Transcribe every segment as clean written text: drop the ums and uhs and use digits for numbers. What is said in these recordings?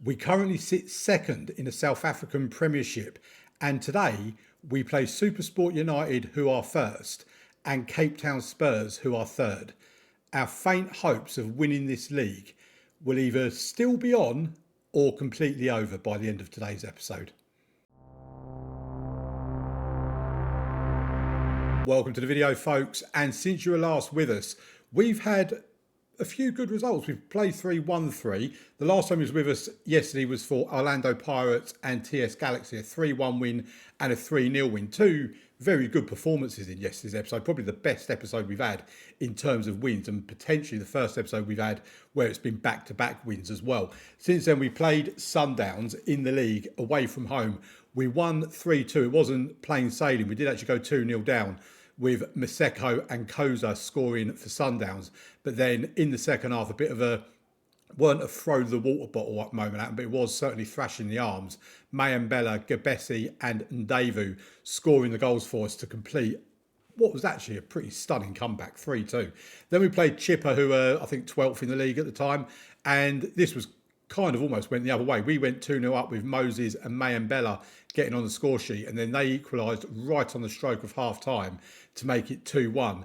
We currently sit second in the South African Premiership, and today we play Supersport United, who are first, and Cape Town Spurs, who are third. Our faint hopes of winning this league will either still be on or completely over by the end of today's episode. Welcome to the video, folks, and since you were last with us, we've had a few good results. We've played 3, won 3. The last time he was with us yesterday was for Orlando Pirates and TS Galaxy, a 3-1 win and a 3-0 win. Two very good performances in yesterday's episode, probably the best episode we've had in terms of wins, and potentially the first episode we've had where it's been back-to-back wins as well. Since then, we played Sundowns in the league away from home. We won 3-2. It wasn't plain sailing. We did actually go 2-0 down, with Maseko and Koza scoring for Sundowns. But then in the second half, a bit of weren't a throw the water bottle up moment at them, but it was certainly thrashing the arms. Mayambela, Gabesi and Ndevu scoring the goals for us to complete what was actually a pretty stunning comeback, 3-2. Then we played Chipper, who were, I think, 12th in the league at the time. And this was kind of almost went the other way. We went 2-0 up with Moses and Mayambela getting on the score sheet, and then they equalised right on the stroke of half-time to make it 2-1.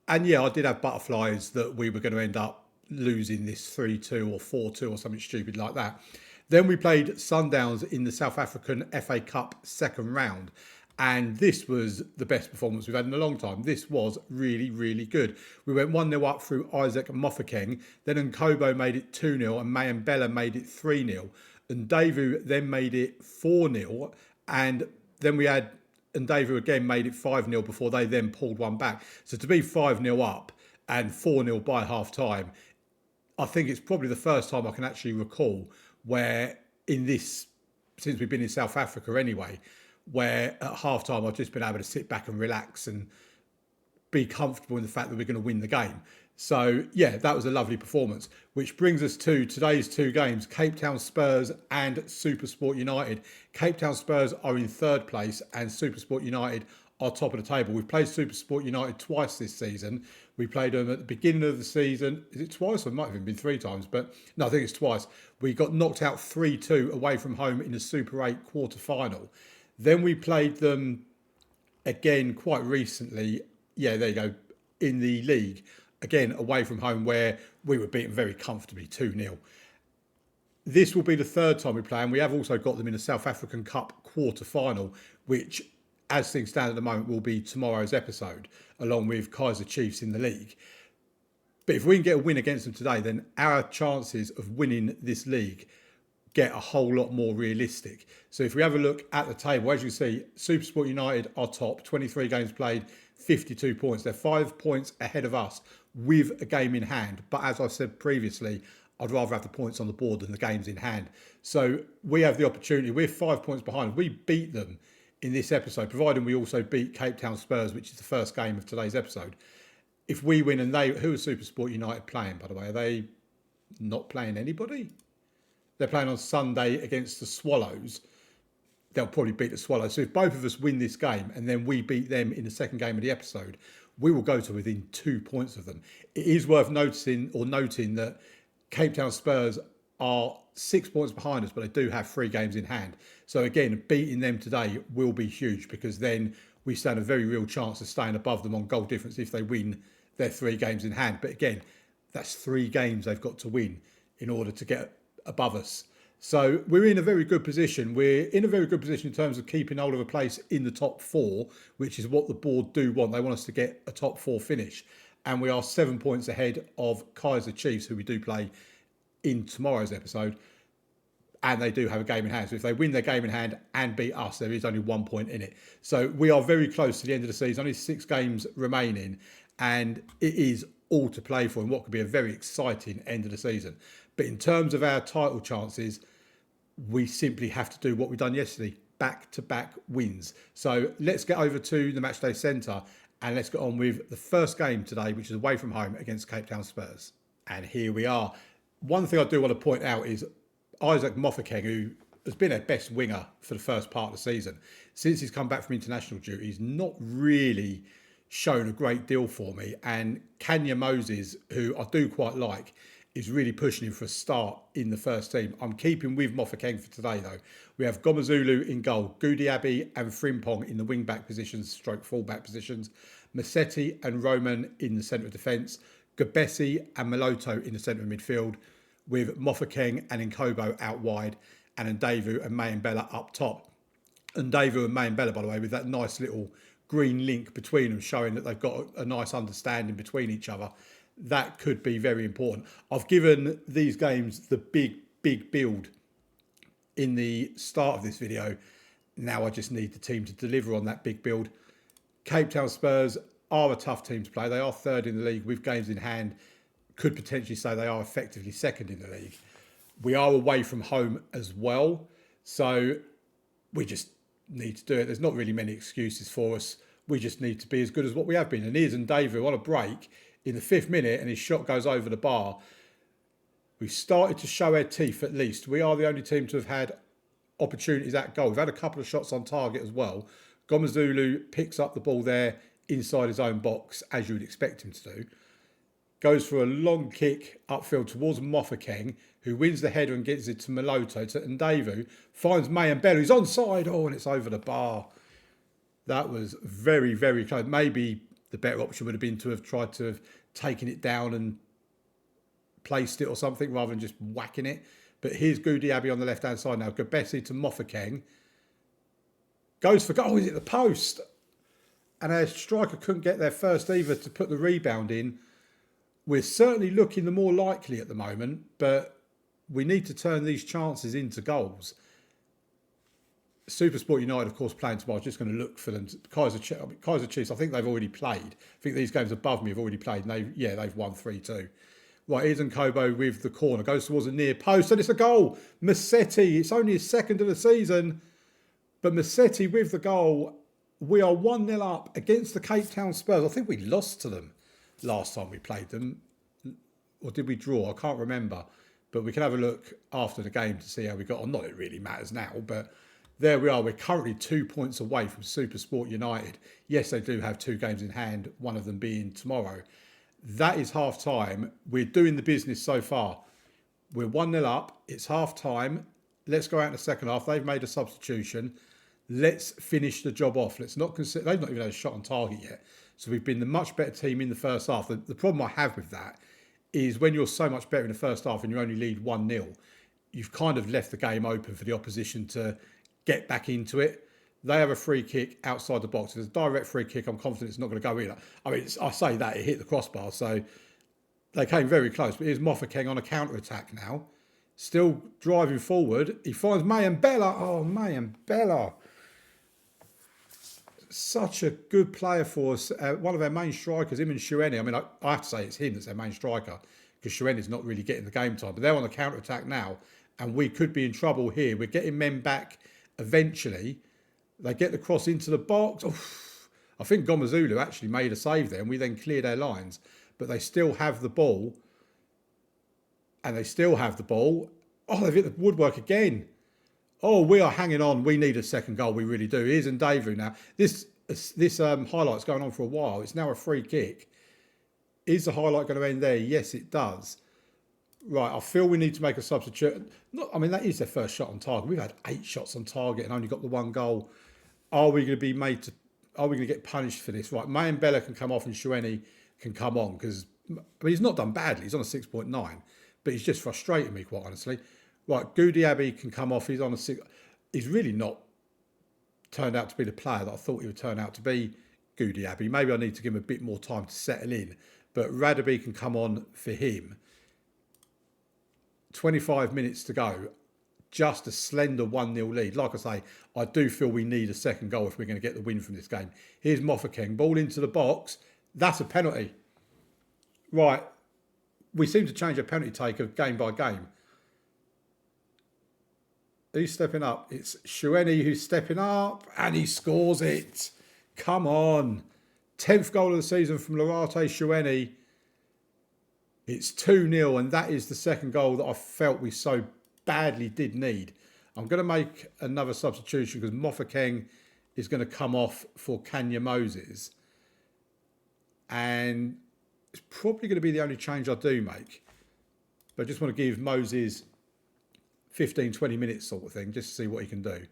And yeah, I did have butterflies that we were going to end up losing this 3-2 or 4-2 or something stupid like that. Then we played Sundowns in the South African FA Cup second round, and this was the best performance we've had in a long time. This was really, really good. We went 1-0 up through Isaac Mofokeng. Then Nkobo made it 2-0 and Mayambela made it 3-0. And Ndevu then made it 4-0. And then we had Ndevu again made it 5-0 before they then pulled one back. So to be 5-0 up and 4-0 by half time, I think it's probably the first time I can actually recall where in this, since we've been in South Africa anyway, where at half-time I've just been able to sit back and relax and be comfortable in the fact that we're going to win the game. So, yeah, that was a lovely performance, which brings us to today's two games, Cape Town Spurs and Supersport United. Cape Town Spurs are in third place and Supersport United are top of the table. We've played Supersport United twice this season. We played them at the beginning of the season. Is it twice? Or it might have even been 3 times, but no, I think it's twice. We got knocked out 3-2 away from home in the Super 8 quarter-final. Then we played them again quite recently. Yeah, there you go. In the league, again, away from home, where we were beaten very comfortably 2-0. This will be the third time we play, and we have also got them in the South African Cup quarter-final, which, as things stand at the moment, will be tomorrow's episode, along with Kaizer Chiefs in the league. But if we can get a win against them today, then our chances of winning this league get a whole lot more realistic. So if we have a look at the table, as you see, Supersport United are top, 23 games played, 52 points. They're 5 points ahead of us with a game in hand. But as I said previously, I'd rather have the points on the board than the games in hand. So we have the opportunity. We're 5 points behind. We beat them in this episode, providing we also beat Cape Town Spurs, which is the first game of today's episode. If we win, and who is Supersport United playing, by the way? Are they not playing anybody? They're playing on Sunday against the Swallows. They'll probably beat the Swallows. So if both of us win this game and then we beat them in the second game of the episode, we will go to within 2 points of them. It is worth noting that Cape Town Spurs are 6 points behind us, but they do have 3 games in hand. So again, beating them today will be huge, because then we stand a very real chance of staying above them on goal difference if they win their 3 games in hand. But again, that's 3 games they've got to win in order to get above us. So we're in a very good position. We're in a very good position in terms of keeping hold of a place in the top 4, which is what the board do want. They want us to get a top 4 finish. And we are 7 points ahead of Kaizer Chiefs, who we do play in tomorrow's episode. And they do have a game in hand. So if they win their game in hand and beat us, there is only 1 point in it. So we are very close to the end of the season. Only 6 games remaining. And it is all to play for in what could be a very exciting end of the season. But in terms of our title chances, we simply have to do what we've done yesterday, back-to-back wins. So let's get over to the Matchday Centre and let's get on with the first game today, which is away from home against Cape Town Spurs. And here we are. One thing I do want to point out is Isaac Mofokeng, who has been our best winger for the first part of the season. Since he's come back from international duty, he's not really shown a great deal for me. And Kanya Moses, who I do quite like, is really pushing him for a start in the first team. I'm keeping with Mofokeng for today, though. We have Gomezulu in goal, Goudiaby and Frimpong in the wing-back positions, stroke full-back positions, Massetti and Roman in the centre of defence, Gabesi and Meloto in the centre of midfield, with Mofokeng and Nkobo out wide, and Ndevu and Mayembela up top. Ndevu and Mayembela, by the way, with that nice little green link between them, showing that they've got a nice understanding between each other. That could be very important. I've given these games the big build in the start of this video. Now I just need the team to deliver on that big build. Cape Town Spurs are a tough team to play. They are third in the league with games in hand. Could potentially say they are effectively second in the league. We are away from home as well. So we just need to do it. There's not really many excuses for us. We just need to be as good as what we have been. And here's Ndevu on a break in the 5th minute, and his shot goes over the bar. We've started to show our teeth at least. We are the only team to have had opportunities at goal. We've had a couple of shots on target as well. Gomezulu picks up the ball there inside his own box, as you would expect him to do. Goes for a long kick upfield towards Mofokeng, who wins the header and gets it to Meloto. To Ndevu, finds Mayembela, who's onside. Oh, and it's over the bar. That was very, very close. Maybe the better option would have been to have tried to have taken it down and placed it or something rather than just whacking it. But here's Goudiaby on the left-hand side now. Gabesi to Mofokeng. Goes for goal. Is it the post? And our striker couldn't get there first either to put the rebound in. We're certainly looking the more likely at the moment, but we need to turn these chances into goals. Supersport United, of course, playing tomorrow. Just going to look for them. Kaiser Chiefs, I think they've already played. I think these games above me have already played. And they've won 3-2. Right, here's Nkobo with the corner. Goes towards the near post, and it's a goal. Massetti, it's only his second of the season. But Massetti with the goal. We are 1-0 up against the Cape Town Spurs. I think we lost to them last time we played them. Or did we draw? I can't remember. But we can have a look after the game to see how we got on. Not that it really matters now, but there we are. We're currently 2 points away from Supersport United. Yes, they do have 2 games in hand, one of them being tomorrow. That is half time. We're doing the business so far. We're 1-0 up. It's half time. Let's go out in the second half. They've made a substitution. Let's finish the job off. Let's not consider. They've not even had a shot on target yet. So we've been the much better team in the first half. The problem I have with that is when you're so much better in the first half and you only lead 1-0, you've kind of left the game open for the opposition to get back into it. They have a free kick outside the box. If it's a direct free kick, I'm confident it's not going to go in. I mean, I say that, it hit the crossbar, so they came very close. But here's Mofokeng on a counter-attack now. Still driving forward. He finds Mayembela. Oh, Mayembela. Such a good player for us. One of our main strikers, him and Shueni. I mean, I have to say it's him that's our main striker because Shueni's not really getting the game time. But they're on the counter-attack now, and we could be in trouble here. We're getting men back eventually. They get the cross into the box. Oof. I think Gomezulu actually made a save there, and we then cleared our lines. But they still have the ball. And they still have the ball. Oh, they've hit the woodwork again. Oh, we are hanging on. We need a second goal. We really do. Here's Ndevu now. This highlight's going on for a while. It's now a free kick. Is the highlight going to end there? Yes, it does. Right, I feel we need to make a substitute. I mean, that is their first shot on target. We've had 8 shots on target and only got the 1 goal. Are we going to get punished for this? Right, Mayembela can come off and Shueni can come on because he's not done badly. He's on a 6.9, but he's just frustrating me, quite honestly. Right, Goudiaby can come off. He's on a 6. He's really not turned out to be the player that I thought he would turn out to be, Goudiaby. Maybe I need to give him a bit more time to settle in. But Radaby can come on for him. 25 minutes to go. Just a slender 1-0 lead. Like I say, I do feel we need a second goal if we're going to get the win from this game. Here's Mofokeng. Ball into the box. That's a penalty. Right. We seem to change our penalty taker game by game. Who's stepping up? It's Shueni who's stepping up and he scores it. Come on. 10th goal of the season from Larate Shueni. It's 2-0 and that is the second goal that I felt we so badly did need. I'm going to make another substitution because Mofokeng is going to come off for Kanya Moses. And it's probably going to be the only change I do make. But I just want to give Moses 15, 20 minutes sort of thing, just to see what he can do.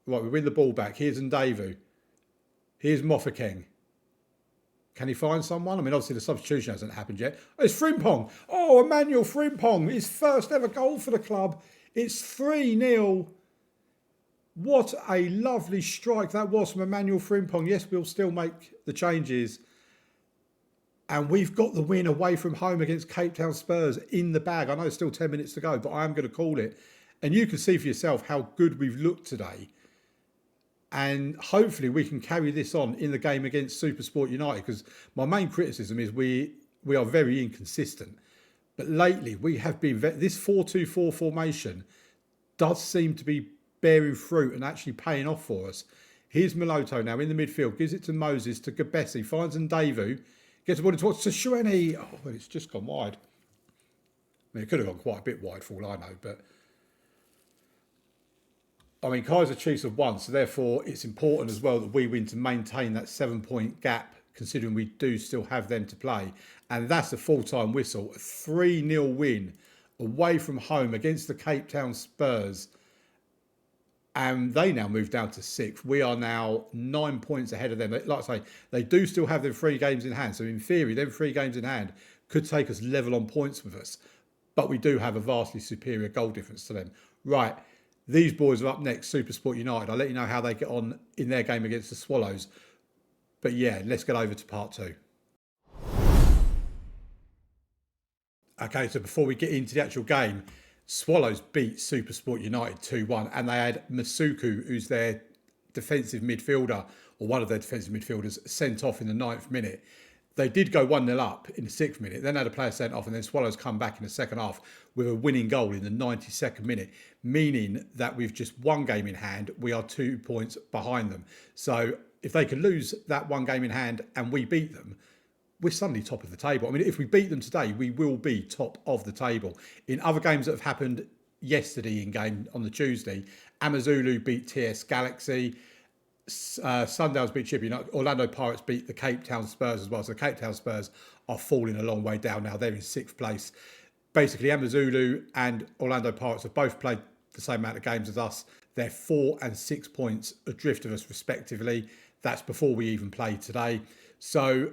Right, we win the ball back. Here's Ndavu. Here's Mofokeng. Can he find someone? I mean, obviously the substitution hasn't happened yet. Oh, it's Frimpong. Oh, Emmanuel Frimpong. His first ever goal for the club. It's 3-0. What a lovely strike that was from Emmanuel Frimpong. Yes, we'll still make the changes. And we've got the win away from home against Cape Town Spurs in the bag. I know there's still 10 minutes to go, but I am going to call it. And you can see for yourself how good we've looked today. And hopefully we can carry this on in the game against Supersport United, because my main criticism is we are very inconsistent. But lately we have been, this 4-2-4 formation does seem to be bearing fruit and actually paying off for us. Here's Moloto now in the midfield, gives it to Moses, to Gabesi, finds Ndavu, gets the ball towards to Shueni. Oh, well, it's just gone wide. I mean, it could have gone quite a bit wide for all I know, but I mean, Kaiser Chiefs have won, so therefore it's important as well that we win to maintain that 7-point gap, considering we do still have them to play. And that's a full-time whistle. A 3-0 win away from home against the Cape Town Spurs. And they now move down to 6th. We are now 9 points ahead of them. Like I say, they do still have them 3 games in hand. So in theory, them 3 games in hand could take us level on points with us. But we do have a vastly superior goal difference to them. Right. These boys are up next, Supersport United. I'll let you know how they get on in their game against the Swallows. But yeah, let's get over to part 2. Okay, so before we get into the actual game, Swallows beat Supersport United 2-1, and they had Masuku, who's their defensive midfielder, or one of their defensive midfielders, sent off in the 9th minute. They did go 1-0 up in the 6th minute, then had a player sent off, and then Swallows come back in the second half with a winning goal in the 92nd minute, meaning that with just 1 game in hand, we are 2 points behind them. So if they can lose that 1 game in hand and we beat them, we're suddenly top of the table. I mean, if we beat them today, we will be top of the table. In other games that have happened yesterday in game on the Tuesday, Amazulu beat TS Galaxy, Sundowns beat Chip United, Orlando Pirates beat the Cape Town Spurs as well. So the Cape Town Spurs are falling a long way down now. They're in 6th place. Basically, Amazulu and Orlando Pirates have both played the same amount of games as us. They're 4 and 6 points adrift of us respectively. That's before we even played today. So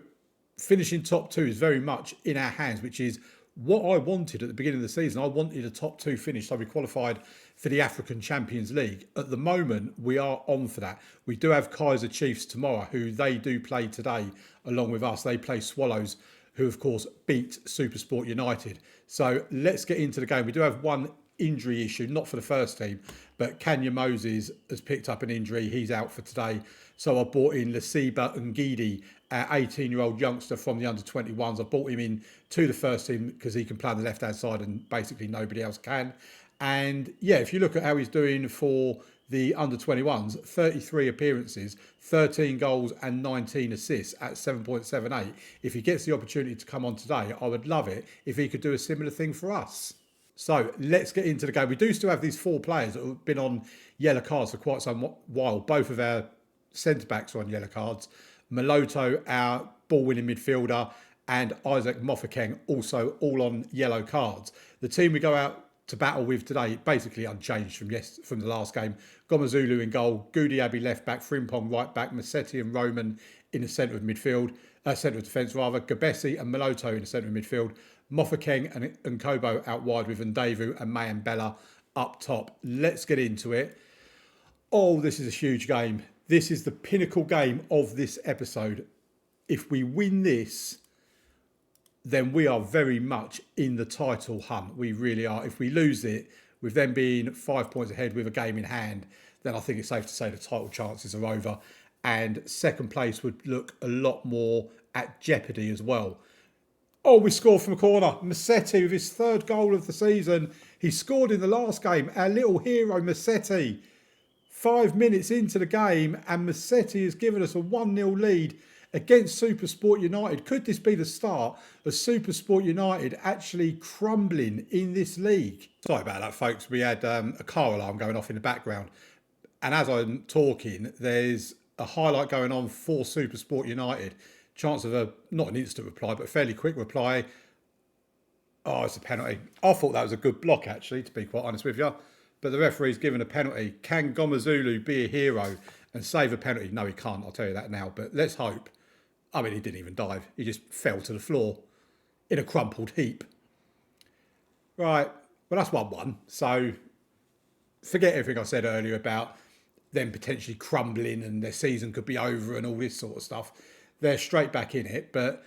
finishing top 2 is very much in our hands, which is what I wanted at the beginning of the season. I wanted a top 2 finish, so we qualified for the African Champions League. At the moment, we are on for that. We do have Kaiser Chiefs tomorrow, who they do play today along with us. They play Swallows, who of course beat Supersport United. So let's get into the game. We do have one injury issue, not for the first team, but Kanya Moses has picked up an injury. He's out for today. So I brought in Lasiba Ngidi, our 18-year-old youngster from the under-21s. I brought him in to the first team because he can play on the left-hand side and basically nobody else can. And yeah, if you look at how he's doing for the under-21s, 33 appearances, 13 goals and 19 assists at 7.78. If he gets the opportunity to come on today, I would love it if he could do a similar thing for us. So let's get into the game. We do still have these 4 players that have been on yellow cards for quite some while. Both of our centre-backs are on yellow cards. Moloto, our ball-winning midfielder, and Isaac Mofokeng also all on yellow cards. The team we go out to battle with today, basically unchanged from the last game. Gomazulu in goal, Goody Abbey left back, Frimpong right back, Massetti and Roman in the centre of midfield, centre of defence rather, Gabesi and Moloto in the centre of midfield, Mofokeng and Kobo out wide with Ndavu and Mayambella up top. Let's get into it. Oh, this is a huge game. This is the pinnacle game of this episode. If we win this, then we are very much in the title hunt. We really are. If we lose it, with them being 5 points ahead with a game in hand, then I think it's safe to say the title chances are over. And second place would look a lot more at jeopardy as well. Oh, we scored from a corner. Massetti with his 3rd goal of the season. He scored in the last game. Our little hero, Massetti. 5 minutes into the game, and Massetti has given us a 1-0 lead against Supersport United. Could this be the start of Supersport United actually crumbling in this league? Sorry about that, folks. We had a car alarm going off in the background. And as I'm talking, there's a highlight going on for Supersport United. Chance of not an instant reply, but a fairly quick reply. Oh, it's a penalty. I thought that was a good block, actually, to be quite honest with you. But the referee's given a penalty. Can Gomazulu be a hero and save a penalty? No, he can't. I'll tell you that now. But let's hope. I mean, he didn't even dive. He just fell to the floor in a crumpled heap. Right. Well, that's 1-1. So forget everything I said earlier about them potentially crumbling and their season could be over and all this sort of stuff. They're straight back in it, but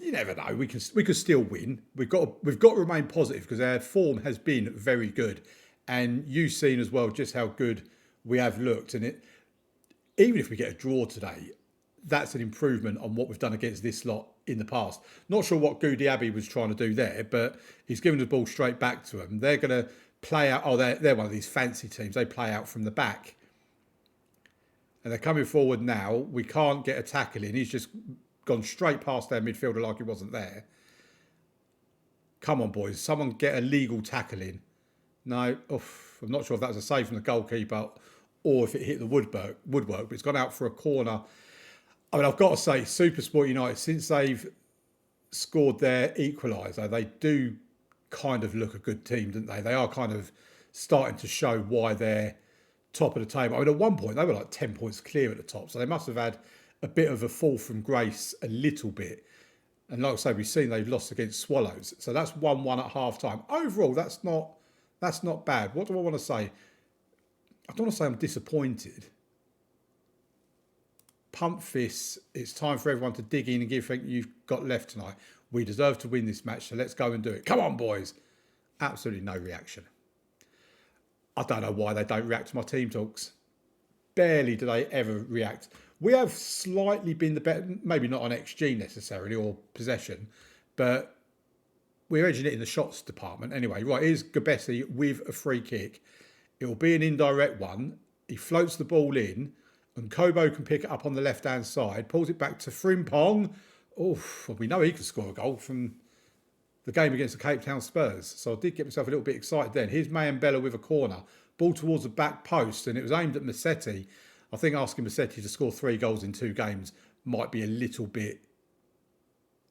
you never know. We could still win. We've got to remain positive because our form has been very good, and you've seen as well just how good we have looked. And even if we get a draw today, that's an improvement on what we've done against this lot in the past. Not sure what Goody Abbey was trying to do there, but he's given the ball straight back to them. They're going to play out. Oh, they're one of these fancy teams. They play out from the back. And they're coming forward now. We can't get a tackle in. He's just gone straight past their midfielder like he wasn't there. Come on, boys. Someone get a legal tackle in. No, I'm not sure if that was a save from the goalkeeper or if it hit the woodwork, but it's gone out for a corner. I mean, I've got to say, Supersport United, since they've scored their equaliser, they do kind of look a good team, don't they? They are kind of starting to show why they're top of the table. I mean, at one point, they were like 10 points clear at the top, so they must have had a bit of a fall from grace a little bit. And like I say, we've seen they've lost against Swallows. So that's 1-1 at half-time. Overall, that's not bad. What do I want to say? I don't want to say I'm disappointed. Pump fists. It's time for everyone to dig in and give everything you've got left tonight. We deserve to win this match, so let's go and do it. Come on, boys. Absolutely no reaction. I don't know why they don't react to my team talks. Barely do they ever react. We have slightly been the better, maybe not on XG necessarily or possession, but we're edging it in the shots department. Anyway, right, here's Gabessi with a free kick. It will be an indirect one. He floats the ball in and Kobo can pick it up on the left-hand side, pulls it back to Frimpong. Oh, well, we know he can score a goal from the game against the Cape Town Spurs. So I did get myself a little bit excited then. Here's Mayambella with a corner. Ball towards the back post, and it was aimed at Massetti. I think asking Massetti to score 3 goals in 2 games might be a little bit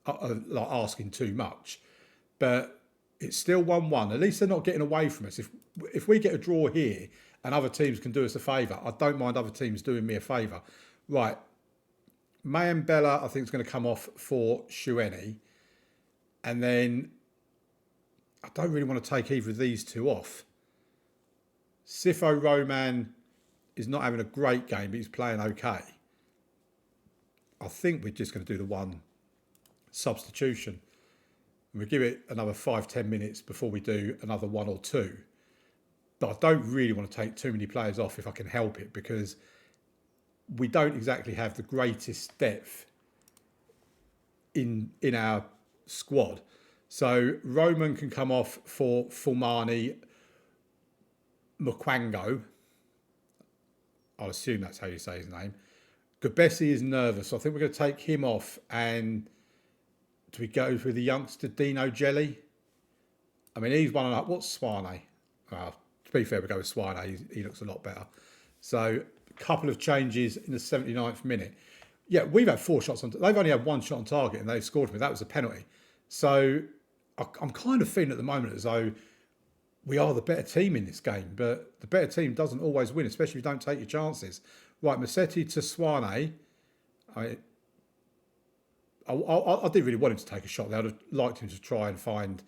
like asking too much. But it's still 1-1. At least they're not getting away from us. If we get a draw here and other teams can do us a favour, I don't mind other teams doing me a favour. Right. Mayambella, I think, is going to come off for Shueni. And then I don't really want to take either of these two off. Sifo Roman is not having a great game, but he's playing okay. I think we're just going to do the one substitution. We'll give it another 5-10 minutes before we do another 1 or 2. But I don't really want to take too many players off if I can help it, because we don't exactly have the greatest depth in our squad. So Roman can come off for Fulmani Mukwango. I'll assume that's how you say his name. Gabessi is nervous, so I think we're going to take him off. And do we go with the youngster Dino Jelly? I mean, he's 1-up. What's Swane? Well, to be fair, we go with Swane. He looks a lot better. So a couple of changes in the 79th minute. Yeah, we've had 4 shots on. They've only had 1 shot on target, and they've scored for me. That was a penalty. So I'm kind of feeling at the moment as though we are the better team in this game, but the better team doesn't always win, especially if you don't take your chances. Right, Massetti to Swane. I did really want him to take a shot there. I'd have liked him to try and find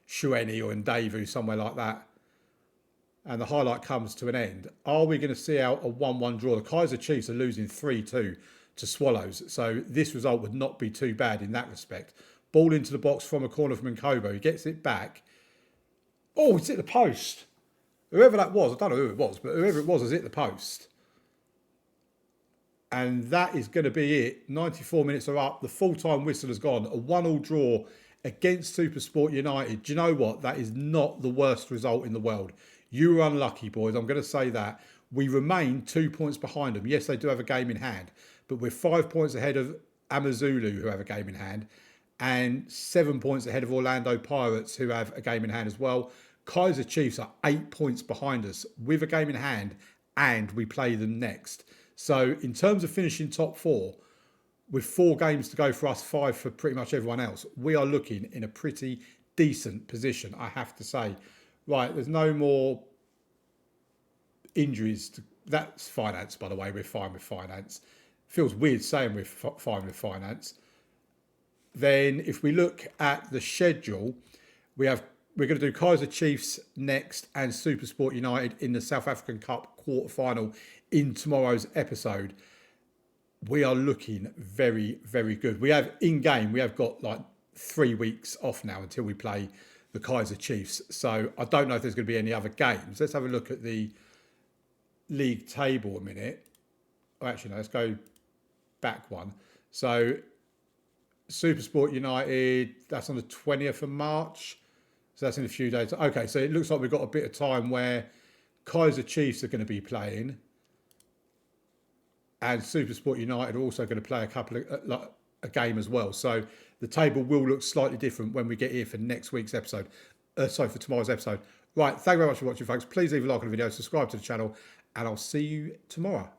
Shueni or Ndevu, somewhere like that. And the highlight comes to an end. Are we going to see out a 1-1 draw? The Kaiser Chiefs are losing 3-2 to Swallows, so this result would not be too bad in that respect. Ball into the box from a corner from Nkobo. He gets it back. Oh, it's hit the post. Whoever that was, I don't know who it was, but whoever it was has hit the post. And that is going to be it. 94 minutes are up. The full-time whistle has gone. A 1-1 draw against Supersport United. Do you know what? That is not the worst result in the world. You were unlucky, boys. I'm going to say that. We remain 2 points behind them. Yes, they do have a game in hand, but we're 5 points ahead of Amazulu, who have a game in hand, and 7 points ahead of Orlando Pirates, who have a game in hand as well. Kaiser Chiefs are 8 points behind us with a game in hand, and we play them next. So in terms of finishing top 4, with 4 games to go for us, 5 for pretty much everyone else, we are looking in a pretty decent position, I have to say. Right, there's no more injuries. That's finance, by the way. We're fine with finance. Feels weird saying we're fine with finance. Then if we look at the schedule, we're going to do Kaiser Chiefs next and Supersport United in the South African Cup quarter-final in tomorrow's episode. We are looking very, very good. We have in-game, we have got like 3 weeks off now until we play the Kaiser Chiefs. So I don't know if there's going to be any other games. Let's have a look at the league table a minute. Oh, actually, no, let's go back one. So Supersport United, that's on the 20th of March. So that's in a few days. Okay, so it looks like we've got a bit of time where Kaiser Chiefs are going to be playing. And Supersport United are also going to play a game as well. So the table will look slightly different when we get here for next week's episode. For tomorrow's episode. Right, thank you very much for watching, folks. Please leave a like on the video, subscribe to the channel, and I'll see you tomorrow.